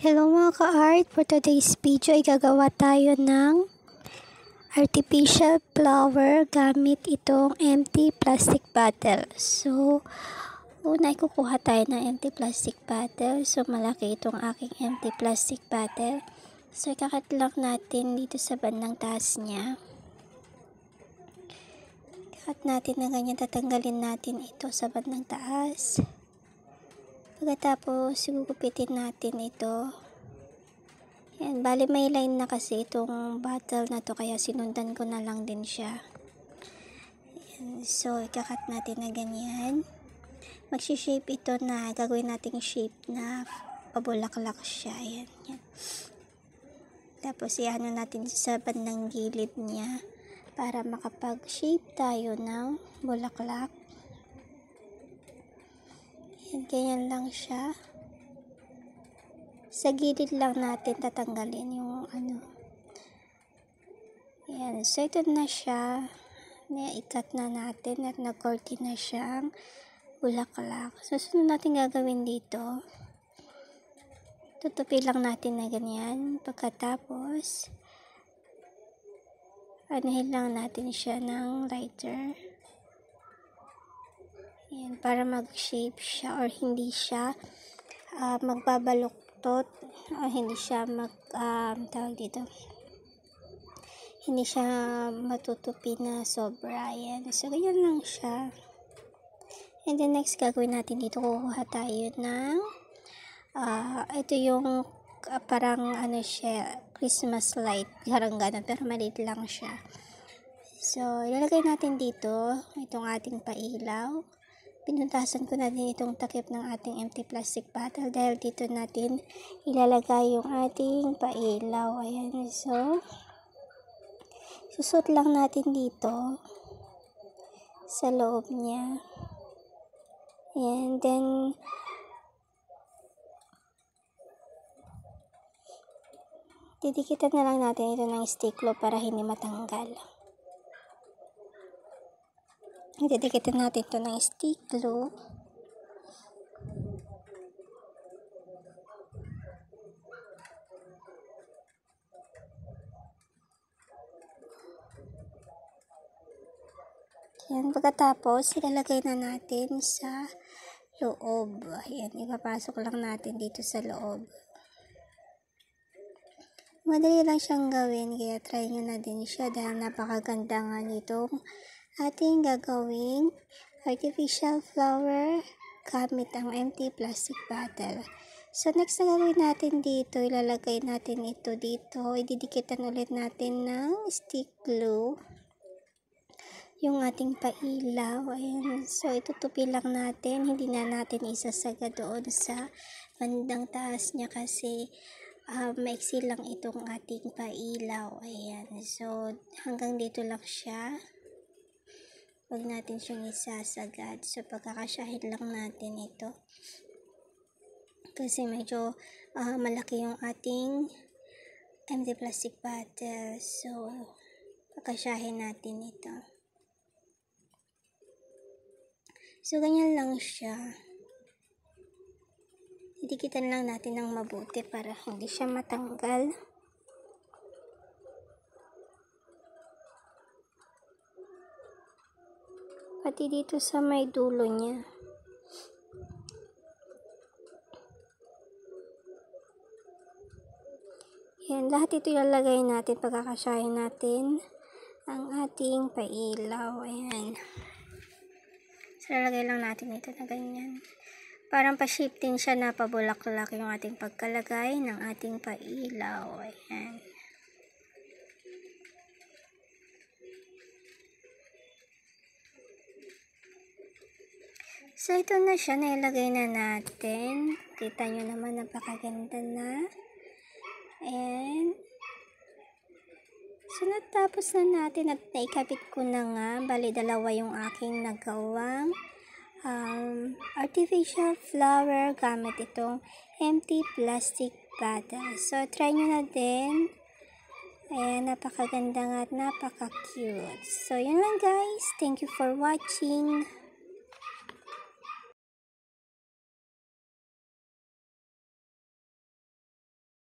Hello mga ka-art! For today's video ay gagawa tayo ng artificial flower gamit itong empty plastic bottle. So, una ay kukuha tayo ng empty plastic bottle. So, malaki itong aking empty plastic bottle. So, ikakat lang natin dito sa bandang taas niya. Ikakat natin na ganyan. Tatanggalin natin ito sa bandang taas. Pagkatapos, gugupitin natin ito. Yan, bali may line na kasi itong bottle na to, kaya sinundan ko na lang din siya. Yan, so, ikakat natin na ganyan. Magsishape ito na, gagawin nating shape na pabulaklak siya. Yan, yan. Tapos, iano natin sa bandang gilid niya para makapag-shape tayo ng bulaklak. Yan, ganyan lang siya. Sa gilid lang natin tatanggalin yung ano. Yan, so ito na siya. Ikat na natin at nag-corti na siyang bulaklak. So, sunod natin gagawin dito. Tutupi lang natin na ganyan. Pagkatapos, anuhin lang natin siya ng lighter. Yan, para mag-shape siya or hindi siya magbabaluktot o hindi siya tawag dito, hindi siya matutupi na sobra. Yan, so ganyan lang siya. And then next gagawin natin dito, kukuha tayo ng ito yung parang ano siya, Christmas light, parang ganun, pero maliit lang siya. So ilalagay natin dito itong ating pailaw. Pinuntasan ko na din itong takip ng ating empty plastic bottle dahil dito natin ilalagay yung ating pailaw. Ayan, so susot lang natin dito sa loob niya. Ayan, then didikitan na lang natin ito ng stick glue para hindi matanggal. Didikitan natin ito ng stick glue. Yan, pagkatapos ilalagay na natin sa loob. Ayan, ipapasok lang natin dito sa loob. Madali lang siyang gawin, kaya try nyo na din siya dahil napakaganda nga nitong ating gagawing artificial flower gamit ang empty plastic bottle. So next na gagawin natin dito, ilalagay natin ito dito, ididikitan ulit natin ng stick glue yung ating pailaw. Ayan, so itutupi lang natin, hindi na natin isasaga doon sa bandang taas niya kasi maiksi lang itong ating pailaw. Ayan, so hanggang dito lang siya. Huwag natin siyang isasagad. So, pagkakasyahin lang natin ito. Kasi medyo malaki yung ating empty plastic bottle. So, pagkasyahin natin ito. So, ganyan lang siya. Didikitan lang natin ng mabuti para hindi siya matanggal. Pati dito sa may dulo niya. Yan, lahat ito ilalagay natin, pagkakasyahin natin ang ating pailaw. Ayan. So, lalagay lang natin ito na ganyan. Parang pa-shape din siya na pabulaklak yung ating pagkalagay ng ating pailaw. Ayan. So, ito na siya. Nailagay na natin. Kita nyo naman, napakaganda na. And, so, natapos na natin at naikabit ko na nga. Bali, dalawa yung aking nagawang artificial flower gamit itong empty plastic bottle. So, try nyo na din. Ayan, napakaganda nga at napaka-cute. So, yun lang guys. Thank you for watching.